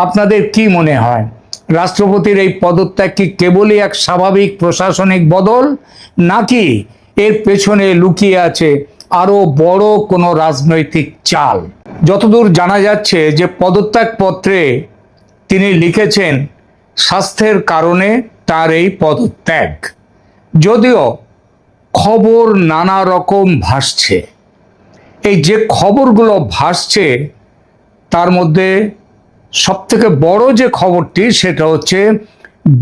আপনাদের কি মনে হয়, রাষ্ট্রপতির এই পদত্যাগ কি কেবলই এক স্বাভাবিক প্রশাসনিক বদল, নাকি এর পেছনে লুকিয়ে আছে আরো বড় কোনো রাজনৈতিক চাল? যতদূর জানা যাচ্ছে যে পদত্যাগ পত্রে তিনি লিখেছেন স্বাস্থ্যের কারণে তার এই পদত্যাগ। যদিও খবর নানা রকম ভাসছে, এই যে খবরগুলো ভাসছে তার মধ্যে সবথেকে বড় যে খবরটি সেটা হচ্ছে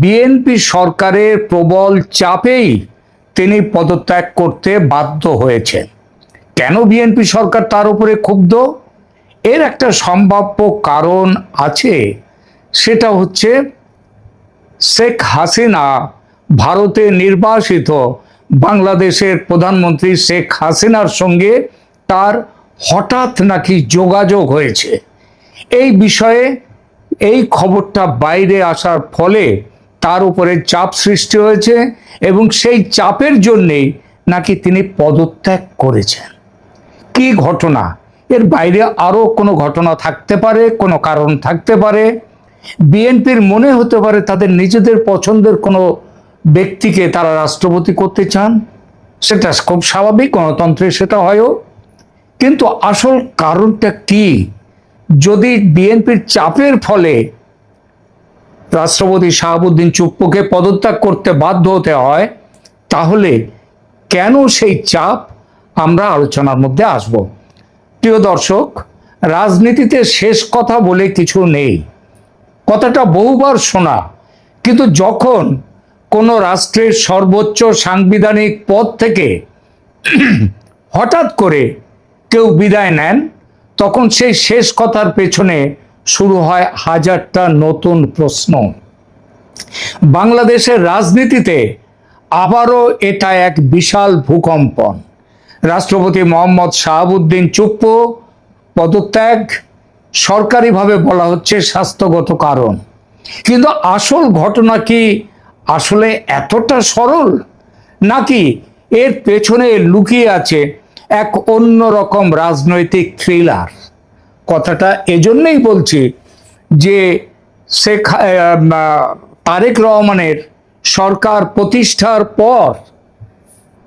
বিএনপি সরকারের প্রবল চাপেই তিনি পদত্যাগ করতে বাধ্য হয়েছেন। কেন বিএনপি সরকার তার উপরে ক্ষুব্ধ? এর একটা সম্ভাব্য কারণ আছে, সেটা হচ্ছে শেখ হাসিনা ভারতে নির্বাসিত বাংলাদেশের প্রধানমন্ত্রী শেখ হাসিনার সঙ্গে তার হঠাৎ নাকি যোগাযোগ হয়েছে। এই বিষয়ে এই খবরটা বাইরে আসার ফলে তার উপরে চাপ সৃষ্টি হয়েছে এবং সেই চাপের জন্যেই নাকি তিনি পদত্যাগ করেছেন। কি ঘটনা? এর বাইরে আরো কোনো ঘটনা থাকতে পারে, কোনো কারণ থাকতে পারে। বিএনপির মনে হতে পারে তাদের নিজেদের পছন্দের কোনো ব্যক্তিকে তারা রাষ্ট্রপতি করতে চান, সেটা খুব স্বাভাবিক, গণতন্ত্রে সেটা হয়ও। কিন্তু আসল কারণটা কি? যদি বিএনপির চাপের ফলে রাষ্ট্রপতি শাহাবুদ্দিন চুপ্পুকে পদত্যাগ করতে বাধ্য হতে হয়, তাহলে কেন সেই চাপ, আমরা আলোচনার মধ্যে আসব। প্রিয় দর্শক, রাজনীতিতে শেষ কথা বলে কিছু নেই, কথাটা বহুবার শোনা, কিন্তু যখন কোনো রাষ্ট্রের সর্বোচ্চ সাংবিধানিক পদ থেকে হঠাৎ করে কেউ বিদায় নেন, তখন সেই শেষ কথার পেছনে শুরু হয় হাজারটা নতুন প্রশ্ন। বাংলাদেশের রাজনীতিতে আবারও এটা এক বিশাল ভূকম্পন। রাষ্ট্রপতি মোহাম্মদ শাহাবুদ্দিন চুপ্পু পদত্যাগ, সরকারিভাবে বলা হচ্ছে স্বাস্থ্যগত কারণ, কিন্তু আসল ঘটনা কি আসলে এতটা সরল, নাকি এর পেছনে লুকিয়ে আছে এক অন্যরকম রাজনৈতিক থ্রিলার? কথাটা এজন্যই বলছি যে শেখ তারেক রহমানের সরকার প্রতিষ্ঠার পর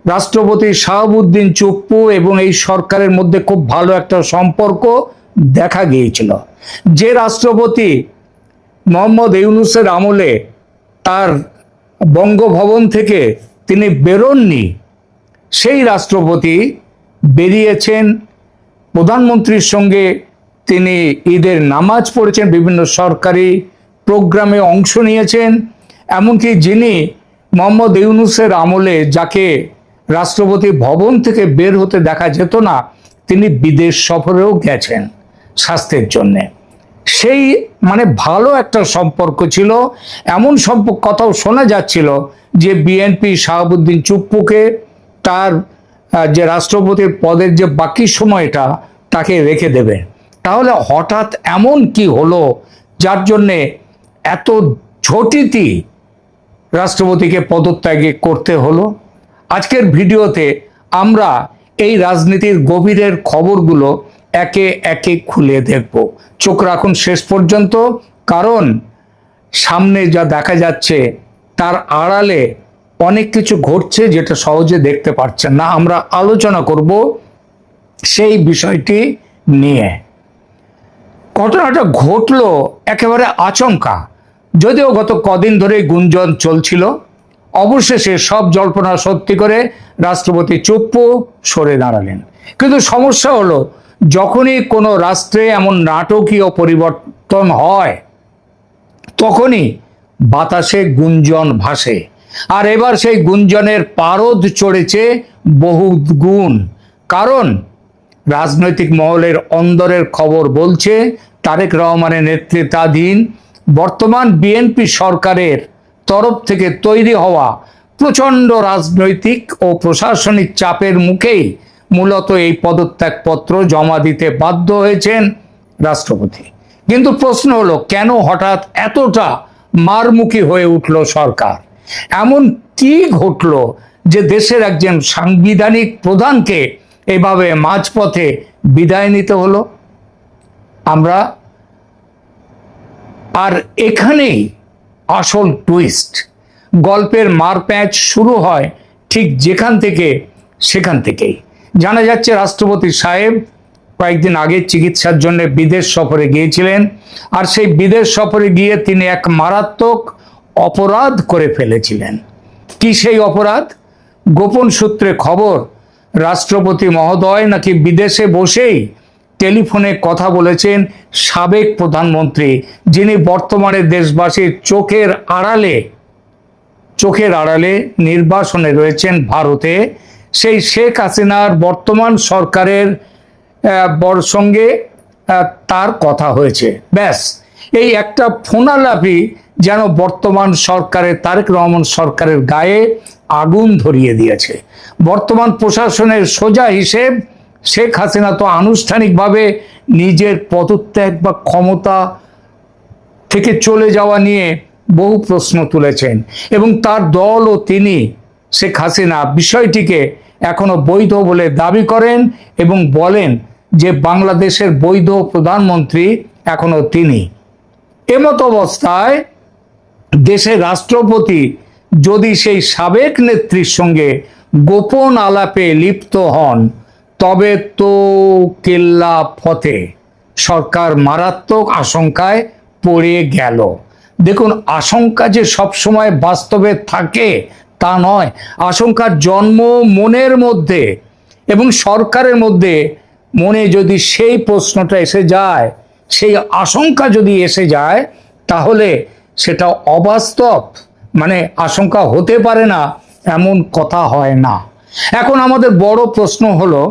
রাষ্ট্রপতি শাহাবুদ্দিন চুপ্পু এবং এই সরকারের মধ্যে খুব ভালো একটা সম্পর্ক দেখা গিয়েছিল। যে রাষ্ট্রপতি মোহাম্মদ ইউনূসের আমলে তার বঙ্গভবন থেকে তিনি বেরোননি, সেই রাষ্ট্রপতি বেরিয়েছেন, প্রধানমন্ত্রীর সঙ্গে তিনি ঈদের নামাজ পড়েছেন, বিভিন্ন সরকারি প্রোগ্রামে অংশ নিয়েছেন। এমনকি যিনি মোহাম্মদ ইউনূসের আমলে যাকে রাষ্ট্রপতি ভবন থেকে বের হতে দেখা যেত না, তিনি বিদেশ সফরেও গেছেন স্বাস্থ্যের জন্যে। সেই ভালো একটা সম্পর্ক ছিল। এমন কথাও শোনা যাচ্ছিল যে বিএনপি শাহাবুদ্দিন চুপ্পুকে তার যে রাষ্ট্রপতির পদের যে বাকি সময়টা তাকে রেখে দেবে। তাহলে হঠাৎ এমন কি হলো যার জন্যে এত ঝটিতি রাষ্ট্রপতিকে পদত্যাগে করতে হলো? আজকের ভিডিওতে আমরা এই রাজনীতির গভীরের খবরগুলো একে একে খুলে দেখব। চোখ রাখুন শেষ পর্যন্ত, কারণ সামনে যা দেখা যাচ্ছে তার আড়ালে অনেক কিছু ঘটছে যেটা সহজে দেখতে পাচ্ছেন না। আমরা আলোচনা করব সেই বিষয়টি নিয়ে। ঘটনাটা ঘটলো একেবারে আচমকা, যদিও গত কদিন ধরে গুঞ্জন চলছিল। অবশেষে সব জল্পনা সত্যি করে রাষ্ট্রপতি চুপ্পু সরে দাঁড়ালেন। কিন্তু সমস্যা হলো, যখনই কোনো রাষ্ট্রে এমন নাটকীয় পরিবর্তন হয় তখনই বাতাসে গুঞ্জন ভাসে, আর এবার সেই গুঞ্জনের পারদ চড়েছে বহু গুণ। কারণ রাজনৈতিক মহলের অন্দরের খবর বলছে তারেক রহমানের নেতৃত্বাধীন বর্তমান বিএনপি সরকারের তরফ থেকে তৈরি হওয়া প্রচণ্ড রাজনৈতিক ও প্রশাসনিক চাপের মুখেই মূলত এই পদত্যাগপত্র জমা দিতে বাধ্য হয়েছেন রাষ্ট্রপতি। কিন্তু প্রশ্ন হলো, কেন হঠাৎ এতটা মারমুখী হয়ে উঠল সরকার? এমন কি ঘটলো যে দেশের একজন সাংবিধানিক প্রধানকে এভাবে মাঝপথে বিদায় নিতে হলো? আমরা আর এখানেই আসল টুইস্ট। গল্পের মারপ্যাঁচ শুরু হয় ঠিক যেখান থেকে সেখান থেকেই। জানা যাচ্ছে রাষ্ট্রপতি সাহেব কয়েকদিন আগে চিকিৎসার জন্য বিদেশ সফরে গিয়েছিলেন, আর সেই বিদেশ সফরে গিয়ে তিনি এক মারাত্মক অপরাধ করে ফেলেছিলেন। কি সেই অপরাধ? গোপন সূত্রে খবর, রাষ্ট্রপতি মহোদয় নাকি বিদেশে বসেই টেলিফোনে কথা বলেছেন সাবেক প্রধানমন্ত্রী, যিনি বর্তমানে দেশবাসীর চোখের আড়ালে নির্বাসনে রয়েছেন ভারতে, সেই শেখ হাসিনার বর্তমান সরকারের সঙ্গে তার কথা হয়েছে। ব্যাস, এই একটা ফোনালাপি যেন বর্তমান সরকারের, তারেক রহমান সরকারের গায়ে আগুন ধরিয়ে দিয়েছে। বর্তমান প্রশাসনের সোজা হিসেব, শেখ হাসিনা তো আনুষ্ঠানিকভাবে নিজের পদত্যাগ বা ক্ষমতা থেকে চলে যাওয়া নিয়ে বহু প্রশ্ন তুলেছেন, এবং তার দল ও তিনি, শেখ হাসিনা, বিষয়টিকে এখনো বৈধ বলে দাবি করেন এবং বলেন যে বাংলাদেশের বৈধ প্রধানমন্ত্রী এখনো তিনি। এমত অবস্থায় দেশের রাষ্ট্রপতি যদি সেই সাবেক নেত্রীর সঙ্গে গোপন আলাপে লিপ্ত হন, তবে তো কেল্লা ফতে, সরকার মারাত্মক আশঙ্কায় পড়ে গেল। দেখুন, আশঙ্কা যে সবসময় বাস্তবে থাকে তা নয়। আশঙ্কার জন্ম মনের মধ্যে, এবং সরকারের মধ্যে মনে যদি সেই প্রশ্নটা এসে যায়, সেই আশঙ্কা যদি এসে যায়, তাহলে সেটা অবাস্তব, মানে আশঙ্কা হতে পারে না এমন কথা হয় না। এখন আমাদের বড় প্রশ্ন হলো,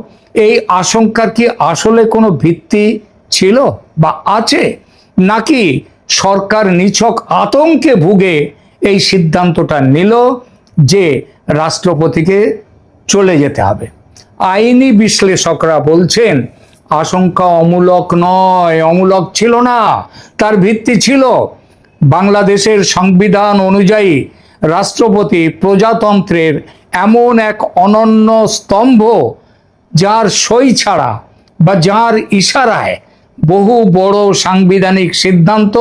এই আশঙ্কার কি আসলে কোনো ভিত্তি ছিল বা আছে, নাকি সরকার নিছক আতঙ্কে ভুগে এই সিদ্ধান্তটা নিল যে রাষ্ট্রপতিকে চলে যেতে হবে? আইনি বিশ্লেষকরা বলছেন আশঙ্কা অমূলক নয়, অমূলক ছিল না, তার ভিত্তি ছিল। বাংলাদেশের সংবিধান অনুযায়ী রাষ্ট্রপতি প্রজাতন্ত্রের এমন এক অনন্য স্তম্ভ, যার সই ছাড়া বা যার ইশারায় বহু বড় সাংবিধানিক সিদ্ধান্ত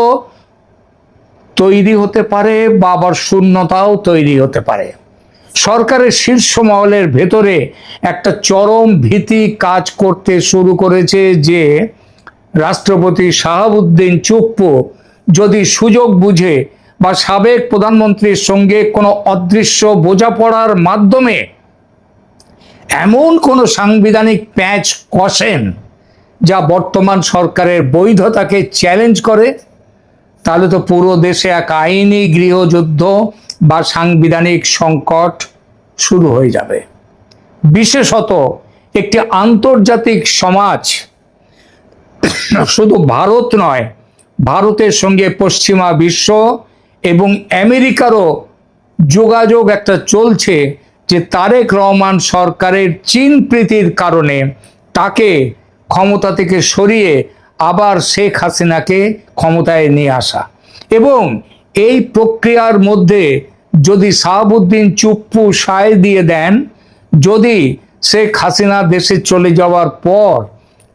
তৈরি হতে পারে বা আবার শূন্যতাও তৈরি হতে পারে। সরকারের শীর্ষ মহলের ভেতরে একটা চরম ভীতি কাজ করতে শুরু করেছে যে রাষ্ট্রপতি শাহাবুদ্দিন চুপ্পু যদি সুযোগ বুঝে বা সাবেক প্রধানমন্ত্রীর সঙ্গে কোনো অদৃশ্য বোঝাপড়ার মাধ্যমে এমন কোনো সাংবিধানিক প্যাঁচ কষেন যা বর্তমান সরকারের বৈধতাকে চ্যালেঞ্জ করে, তাহলে তো পুরো দেশে এক আইনি গৃহযুদ্ধ বা সাংবিধানিক সংকট শুরু হয়ে যাবে। বিশেষত একটি আন্তর্জাতিক সমাজ, শুধু ভারত নয়, ভারতের সঙ্গে পশ্চিমা বিশ্ব এবং আমেরিকারও যোগাযোগ একটা চলছে যে তারেক রহমান সরকারের চীন প্রীতির কারণে তাকে ক্ষমতা থেকে সরিয়ে আবার শেখ হাসিনাকে ক্ষমতায় নিয়ে আসা। এবং এই প্রক্রিয়ার মধ্যে যদি শাহাবুদ্দিন চুপ্পু সায় দিয়ে দেন, যদি শেখ হাসিনা দেশে চলে যাওয়ার পর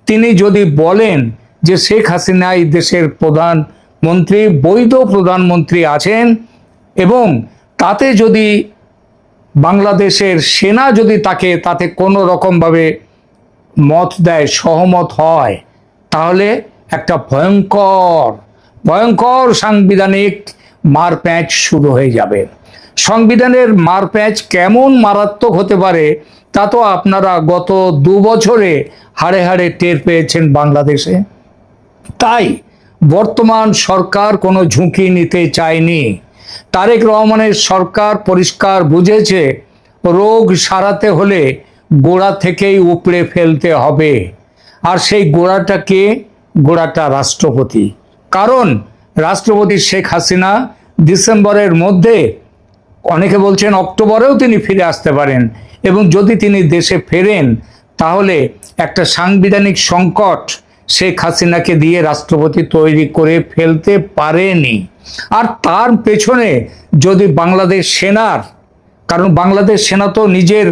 তিনি যদি বলেন যে শেখ হাসিনাই দেশের প্রধানমন্ত্রী, বৈধ প্রধানমন্ত্রী আছেন, এবং তাতে যদি বাংলাদেশের সেনা যদি তাতে কোনো রকমভাবে মত দেয়, সহমত হয়, তাহলে একটা ভয়ঙ্কর সাংবিধানিক মারপ্যাঁচ শুরু হয়ে যাবে। সংবিধানের মারপ্যাঁচ কেমন মারাত্মক হতে পারে তা তো আপনারা গত 2 বছরে হাড়ে হাড়ে টের পেয়েছেন বাংলাদেশে। তাই বর্তমান সরকার কোনো ঝুঁকি নিতে চায়নি। তারেক রহমানের সরকার পরিষ্কার বুঝেছে রোগ সারাতে হলে গোড়া থেকেই উপড়ে ফেলতে হবে। আর সেই গোড়াটাকে, গোড়াটা রাষ্ট্রপতি। কারণ রাষ্ট্রপতি শেখ হাসিনা ডিসেম্বরের মধ্যে, অনেকে বলছেন অক্টোবরেও তিনি ফিরে আসতে পারেন, এবং যদি তিনি দেশে ফেরেন তাহলে একটা সাংবিধানিক সংকট শেখ হাসিনাকে দিয়ে রাষ্ট্রপতি তৈরি করে ফেলতে পারেনি। আর তার পেছনে যদি বাংলাদেশ সেনার, কারণ বাংলাদেশ সেনা তো নিজের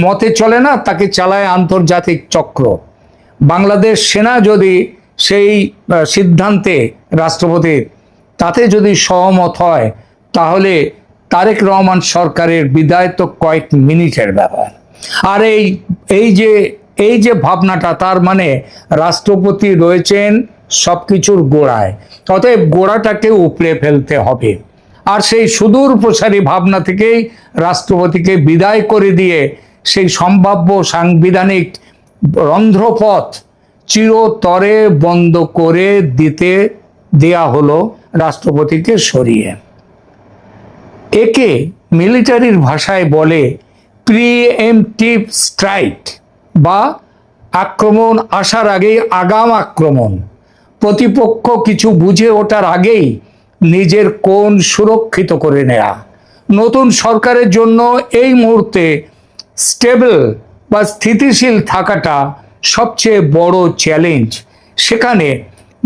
মতে চলে না, তাকে চালায় আন্তর্জাতিক চক্র, বাংলাদেশ সেনা যদি সেই সিদ্ধান্তে রাষ্ট্রপতির তাতে যদি সহমত হয় তাহলে তারেক রহমান সরকারের বিদায় তো কয়েক মিনিটের ব্যাপার। আর এই যে ভাবনাটা, তার মানে রাষ্ট্রপতি রয়েছেন সবকিছুর গোড়ায়, অতএব গোড়াটাকে উপড়ে ফেলতে হবে। আর সেই সুদূর প্রসারী ভাবনা থেকেই রাষ্ট্রপতিকে বিদায় করে দিয়ে সেই সম্ভাব্য সাংবিধানিক রন্ধ্রপথ চিরতরে বন্ধ করে দেয়া হলো রাষ্ট্রপতিকে সরিয়ে। একে মিলিটারির ভাষায় বলে প্রিএমপ্টিভ স্ট্রাইক, বা আক্রমণ আসার আগেই আগাম আক্রমণ। প্রতিপক্ষ কিছু বুঝে ওঠার আগেই নিজের কোণ সুরক্ষিত করে নেয়া। নতুন সরকারের জন্য এই মুহূর্তে স্টেবল বা স্থিতিশীল থাকাটা সবচেয়ে বড় চ্যালেঞ্জ। সেখানে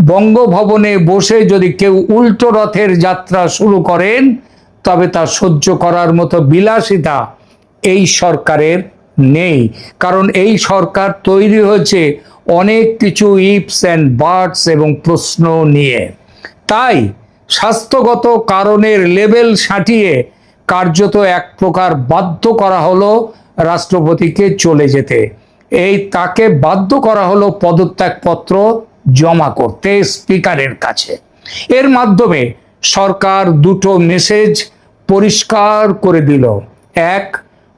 বঙ্গভবনে বসে যদি কেউ উল্টো রথের যাত্রা শুরু করেন, তবে তা সহ্য করার মতো বিলাসিতা এই সরকারের নেই। কারণ এই সরকার তৈরি হয়েছে অনেক কিছু ইফস অ্যান্ড বাটস এবং প্রশ্ন নিয়ে। তাই স্বাস্থ্যগত কারণের লেবেল সাঁটিয়ে কার্যত এক প্রকার বাধ্য করা হলো রাষ্ট্রপতিকে চলে যেতে। তাকে বাধ্য করা হলো পদত্যাগপত্র জমা করতে স্পিকারের কাছে। এর মাধ্যমে সরকার দুটো মেসেজ পরিষ্কার করে দিল। এক,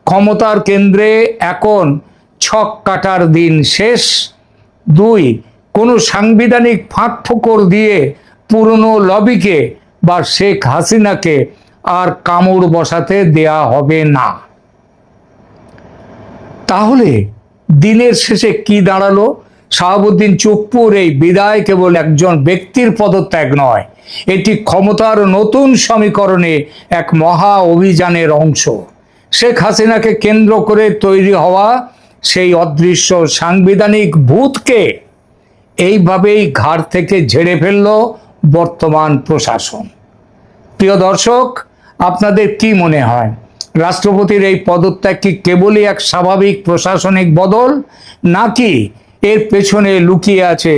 ক্ষমতার কেন্দ্রে এখন ছক কাটার দিন শেষ। দুই, কোনো সাংবিধানিক ফাঁকফোকর দিয়ে পুরনো লবিকে বা শেখ হাসিনাকে আর কামড় বসাতে দেয়া হবে না। তাহলে দিনের শেষে কি দাঁড়ালো? শাহাবুদ্দিন চুপ্পুর এই বিদায় কেবল একজন ব্যক্তির পদত্যাগ নয়, এটি ক্ষমতার নতুন সমীকরণে এক মহা অভিযানের অংশ। শেখ হাসিনাকে কেন্দ্র করে তৈরি হওয়া সেই অদৃশ্য সাংবিধানিক ভূতকে এইভাবেই ঘাড় থেকে ঝেড়ে ফেলল বর্তমান প্রশাসন। প্রিয় দর্শক, আপনাদের কি মনে হয়, রাষ্ট্রপতির এই পদত্যাগ কি কেবলই এক স্বাভাবিক প্রশাসনিক বদল, নাকি এর পেছনে লুকিয়ে আছে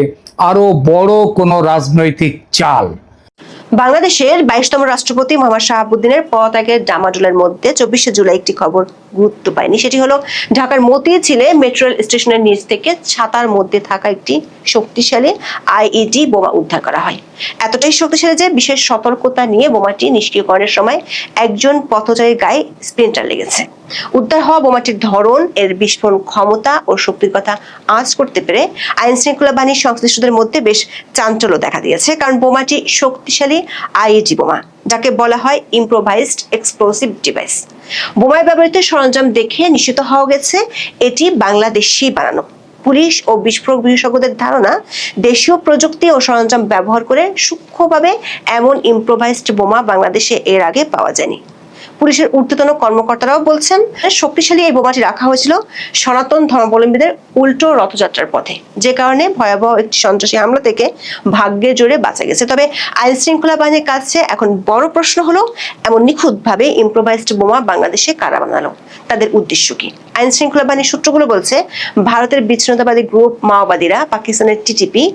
আরো বড় কোনো রাজনৈতিক চাল? বাংলাদেশের 22তম রাষ্ট্রপতি মোহাম্মদ শাহাবুদ্দিনের পদত্যাগের ডামাডোলের মধ্যে 24শে জুলাই একটি খবর গুরুত্ব পায়নি। সেটি হলো ঢাকার মতিঝিলে মেট্রো রেল স্টেশনের নিচ থেকে ছাতার মধ্যে থাকা একটি শক্তিশালী আইইডি বোমা উদ্ধার করা হয়। এতটাই শক্তিশালী যে বিশেষ সতর্কতা নিয়ে বোমাটি নিষ্ক্রিয়করণের সময় একজন পথচারীর গায়ে স্প্লিন্টার লেগেছে। উদ্ধার হওয়া বোমাটির ধরন, এর বিস্ফোরণ ক্ষমতা ও শক্তির কথা আঁচ করতে পেরে আইন শৃঙ্খলা বাহিনীর সংশ্লিষ্টদের মধ্যে বেশ চাঞ্চল্য দেখা দিয়েছে। কারণ বোমাটি শক্তিশালী আইইডি বোমা, যাকে বলা হয় ইম্প্রোভাইজড এক্সপ্লোসিভ ডিভাইস। বোমায় ব্যবহৃত সরঞ্জাম দেখে নিশ্চিত হওয়া গেছে এটি বাংলাদেশেই বানানো। পুলিশ ও বিস্ফোরক বিশেষজ্ঞদের ধারণা, দেশীয় প্রযুক্তি ও সরঞ্জাম ব্যবহার করে সূক্ষ্মভাবে এমন ইম্প্রোভাইজড বোমা বাংলাদেশে এর আগে পাওয়া যায়নি। পুলিশের ঊর্ধ্বতন কর্মকর্তারাও বলছেন, শক্তিশালী এই বোমাটি রাখা হয়েছিল সনাতন ধর্মাবলম্বীদের উল্টো রথযাত্রার পথে, যে কারণে ভয়াবহ একটি সন্ত্রাসী হামলা থেকে ভাগ্যের জোরে বাঁচা গেছে। তবে আইন শৃঙ্খলা বাহিনীর কাছে এখন বড় প্রশ্ন হলো, এমন নিখুঁতভাবে ইম্প্রোভাইজড বোমা বাংলাদেশে কারা বানালো, তাদের উদ্দেশ্য কি? আইন শৃঙ্খলা বাহিনীর সূত্রগুলো বলছে, ভারতের বিচ্ছিন্নতাবাদী গ্রুপ মাওবাদীরা, পাকিস্তানের টিটিপি,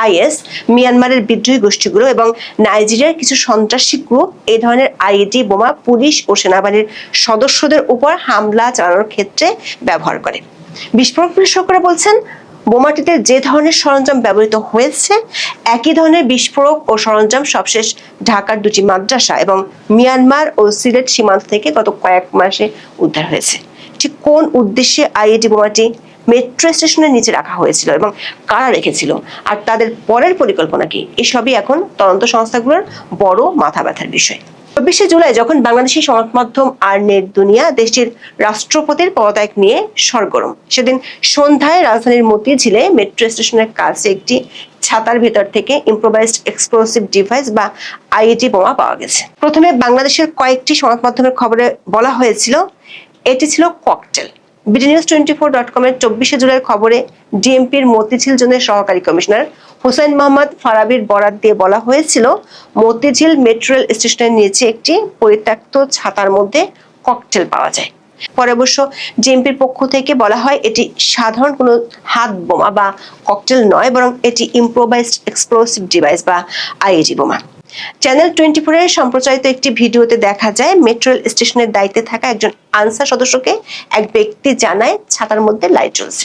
আইএস, মিয়ানমারের বিদ্রোহী গোষ্ঠীগুলো এবং নাইজেরিয়ার কিছু সন্ত্রাসী গ্রুপ এই ধরনের আইইডি বোমা পুলিশ ও সেনাবাহিনীর সদস্যদের উপর হামলা চালানোর ক্ষেত্রে ব্যবহার করে। বিস্ফোরক বিশেষজ্ঞরা বলছেন, বোমাটিতে যে ধরনের সরঞ্জাম ব্যবহৃত হয়েছে, একই ধরনের বিস্ফোরক ও সরঞ্জাম সবশেষ ঢাকার দুটি মাদ্রাসা এবং মিয়ানমার ও সিলেট সীমান্ত থেকে গত কয়েক মাসে উদ্ধার হয়েছে। ঠিক কোন উদ্দেশ্যে আইইডি বোমাটি মেট্রো স্টেশনের নিচে রাখা হয়েছিল এবং কারা রেখেছিল, আর তাদের পরের পরিকল্পনা কি, এসবই এখন তদন্ত সংস্থাগুলোর বড় মাথা ব্যথার বিষয়। 24শে জুলাই যখন বাংলাদেশি সংবাদ মাধ্যম আর নেট দুনিয়া দেশটির রাষ্ট্রপতির পদত্যাগ নিয়ে সরগরম, সেদিন সন্ধ্যায় রাজধানীর মতিঝিলে মেট্রো স্টেশনের কাছে একটি ছাতার ভেতর থেকে ইম্প্রোভাইজড এক্সপ্লোসিভ ডিভাইস বা আইইডি বোমা পাওয়া গেছে। প্রথমে বাংলাদেশের কয়েকটি সংবাদ মাধ্যমের খবরে বলা হয়েছিল এটি ছিল ককটেল। BDNews24.com এর 24শে জুলাইয়ের খবরে ডিএমপির মতিঝিল জোনের সহকারী কমিশনার হোসেন মোহাম্মদ ফারাবির বরাত দিয়ে বলা হয়েছিল, মতিঝিল মেট্রো রেল স্টেশনের নিচে একটি পরিত্যক্ত ছাতার মধ্যে ককটেল পাওয়া যায়। পরে অবশ্য ডিএমপির পক্ষ থেকে বলা হয় এটি সাধারণ কোনো হাত বোমা বা ককটেল নয়, বরং এটি ইম্প্রোভাইজড এক্সপ্লোসিভ ডিভাইস বা আইইডি বোমা। চ্যানেল 24 সম্প্রচারিত একটি ভিডিওতে দেখা যায় মেট্রো রেল স্টেশনের দায়িত্বে থাকা একজন আনসার সদস্যকে এক ব্যক্তি জানায় ছাতার মধ্যে লাইট জ্বলছে।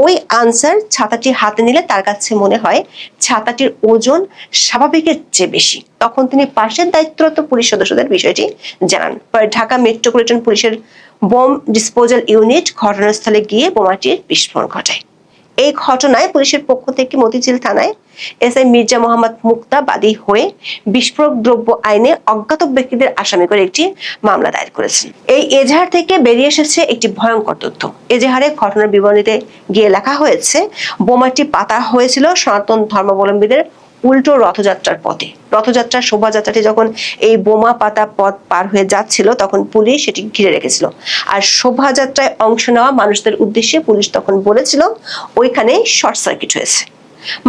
ওই আনসার ছাতাটি হাতে নিলে তার কাছে মনে হয় ছাতাটির ওজন স্বাভাবিকের চেয়ে বেশি। তখন তিনি পাশের দায়িত্বরত পুলিশ সদস্যদের বিষয়টি জানান। পরে ঢাকা মেট্রোপলিটন পুলিশের বোম ডিসপোজাল ইউনিট ঘটনাস্থলে গিয়ে বোমাটির বিস্ফোরণ ঘটায়। এই ঘটনায় পুলিশের পক্ষ থেকে মতিঝিল থানায় এসআই মির্জা মোহাম্মদ মুক্তা বাদী হয়ে বিস্ফোরক দ্রব্য আইনে অজ্ঞাত ব্যক্তিদের আসামি করে একটি মামলা দায়ের করেছেন। এই এজাহার থেকে বেরিয়ে এসেছে একটি ভয়ঙ্কর তথ্য। এজাহারে ঘটনার বিবরণীতে গিয়ে লেখা হয়েছে, বোমাটি পাতা হয়েছিল সনাতন ধর্মাবলম্বীদের উল্টো রথযাত্রার পথে। রথযাত্রার শোভাযাত্রাটি যখন এই বোমা পাতা পথ পার হয়ে যাচ্ছিল তখন পুলিশ সেটি ঘিরে রেখেছিল। আর শোভাযাত্রায় অংশ নেওয়া মানুষদের উদ্দেশ্যে পুলিশ তখন বলেছিল ওইখানে শর্ট সার্কিট হয়েছে।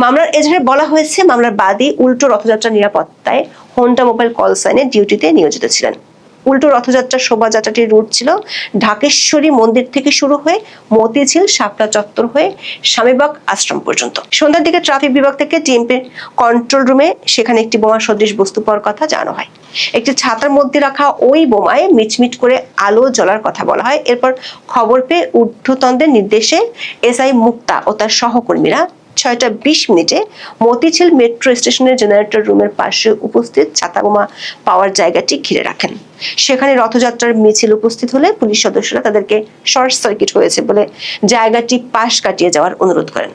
মামলার এজাহারে বলা হয়েছে, মামলার বাদী উল্টো রথযাত্রা নিরাপত্তায় হোন্ডা মোবাইল কল সাইনে ডিউটিতে নিয়োজিত ছিলেন। উল্টো রথযাত্রার শোভাযাত্রাটির রুট ছিল ঢাকেশ্বরী মন্দির থেকে শুরু হয়ে মতিঝিল শাপলা চত্বর হয়ে স্বামীবাগ আশ্রম পর্যন্ত। সন্ধ্যার দিকে ট্রাফিক বিভাগ থেকে টিএমপির কন্ট্রোল রুমে সেখানে একটি বোমা সদৃশ বস্তু পাওয়ার কথা জানানো হয়। একটি ছাতার মধ্যে রাখা ওই বোমায় মিটমিট করে আলো জ্বলার কথা বলা হয়। এরপর খবর পেয়ে ঊর্ধ্বতনদের নির্দেশে এসআই মুক্তা ও তার সহকর্মীরা 6:20 মতিঝিল মেট্রো স্টেশনের জেনারেটর রুমের পাশে উপস্থিত ছাতা বোমা পাওয়ার জায়গাটি ঘিরে রাখেন। সেখানে রথযাত্রার মিছিল উপস্থিত হলে পুলিশ সদস্যরা তাদেরকে শর্ট সার্কিট হয়েছে বলে জায়গাটি পাশ কাটিয়ে যাওয়ার অনুরোধ করেন।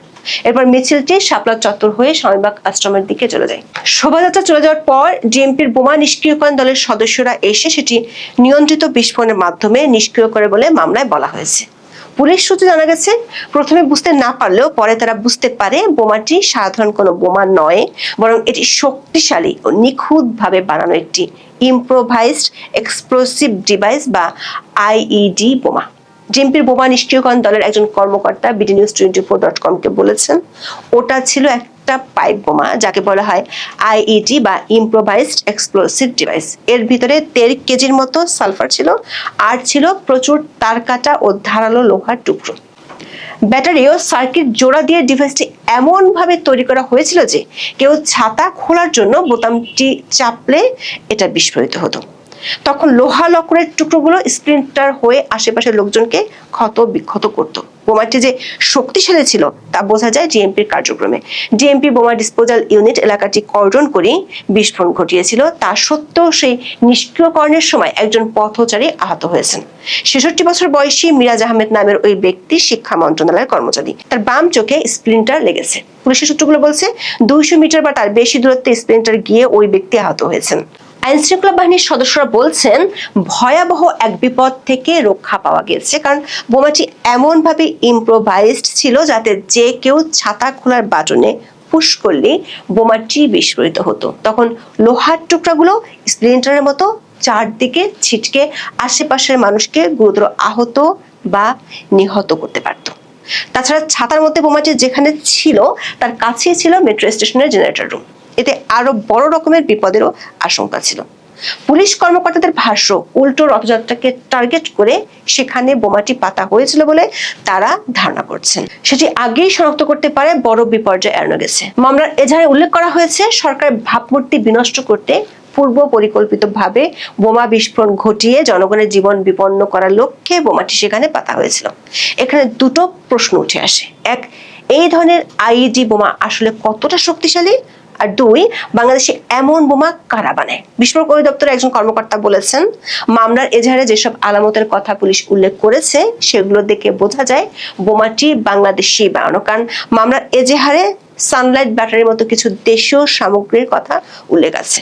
এরপর মিছিলটি শাপলা চত্বর হয়ে স্বামীবাগ আশ্রমের দিকে চলে যায়। শোভাযাত্রা চলে যাওয়ার পর ডিএমপির বোমা নিষ্ক্রিয়করণ দলের সদস্যরা এসে সেটি নিয়ন্ত্রিত বিস্ফোরণের মাধ্যমে নিষ্ক্রিয় করে বলে মামলায় বলা হয়েছে। পুলিশ সূত্রে জানা গেছে, প্রথমে বুঝতে না পারলেও পরে তারা বুঝতে পারে বোমাটি সাধারণ কোনো বোমা নয়, বরং এটি শক্তিশালী ও নিখুঁতভাবে বানানো একটি ইম্প্রোভাইজড এক্সপ্লোসিভ ডিভাইস বা আইইডি বোমা। ডিএমপির বোমা নিষ্ক্রিয়করণ দলের একজন কর্মকর্তা bdnews24.com-কে বলেছেন, ওটা ছিল একটা পাইপ বোমা যাকে বলা হয় আইইডি বা ইম্প্রোভাইজড এক্সপ্লোসিভ ডিভাইস। এর ভিতরে 13 কেজির মতো সালফার ছিল আর ছিল প্রচুর তারকাটা ও ধারালো লোহার টুকরো। ব্যাটারি ও সার্কিট জোড়া দিয়ে ডিভাইসটি এমন ভাবে তৈরি করা হয়েছিল যে কেউ ছাতা খোলার জন্য বোতামটি চাপলে এটা বিস্ফোরিত হতো। তখন লোহা লকড়ের টুকরোগুলো স্প্লিন্টার হয়ে আশেপাশের লোকজনকে ক্ষত বিক্ষত করত। বোমাটি যে শক্তিশালী ছিল তা বোঝা যায় ডিএমপির কার্যক্রমে। ডিএমপি বোমা ডিসপোজাল ইউনিট এলাকাটি কর্ডন করে বিস্ফোরণ ঘটিয়েছিল। তা সত্ত্বেও সেই নিষ্ক্রিয়করণের সময় একজন পথচারী আহত হয়েছেন। 66 বছর বয়সী মিরাজ আহমেদ নামের ওই ব্যক্তি শিক্ষা মন্ত্রণালয়ের কর্মচারী। তার বাম চোখে স্প্লিন্টার লেগেছে। পুলিশের সূত্রগুলো বলছে 200 মিটার বা তার বেশি দূরত্বে স্প্লিন্টার গিয়ে ওই ব্যক্তি আহত হয়েছেন। আইন শৃঙ্খলা বাহিনীর সদস্যরা বলছেন, ভয়াবহ এক বিপদ থেকে রক্ষা পাওয়া গেছে, কারণ বোমাটি এমন ভাবে ইম্প্রোভাইজড ছিল যাতে যে কেউ ছাতা খোলার বাটনে পুশ করলে বোমাটি বিস্ফোরিত হতো। তখন লোহার টুকরাগুলো স্প্লিন্টারের মতো চারদিকে ছিটকে আশেপাশের মানুষকে গুরুতর আহত বা নিহত করতে পারত। তাছাড়া ছাতার মধ্যে বোমাটি যেখানে ছিল তার কাছেই ছিল মেট্রো স্টেশনের জেনারেটর রুম। এতে আরো বড় রকমের বিপদেরও আশঙ্কা ছিল। পুলিশ কর্মকর্তাদের ভাষ্য, উল্টো রথযাত্রাকে টার্গেট করে সেখানে বোমাটি পাতা হয়েছিল বলে তারা ধারণা করছেন। সেটি আগেই শনাক্ত করতে পারে বড় বিপর্যয় এড়ানো গেছে। মামলার এজাহারে উল্লেখ করা হয়েছে, সরকারের ভাবমূর্তি বিনষ্ট করতে পূর্ব পরিকল্পিতভাবে বোমা বিস্ফোরণ ঘটিয়ে জনগণের জীবন বিপন্ন করার লক্ষ্যে বোমাটি সেখানে পাতা হয়েছিল। এখানে দুটো প্রশ্ন উঠে আসে। এক, এই ধরনের আইইডি বোমা আসলে কতটা শক্তিশালী? আর 2, বাংলাদেশে এমন বোমা কারা বানায়? বিস্ফোরক অধিদপ্তরের একজন কর্মকর্তা বলেছেন, মামলার এজাহারে যেসব আলামতের কথা পুলিশ উল্লেখ করেছে সেগুলো দেখে বোঝা যায় বোমাটি বাংলাদেশেই বানানো। কারণ মামলার এজাহারে সানলাইট ব্যাটারির মতো কিছু দেশীয় সামগ্রীর কথা উল্লেখ আছে।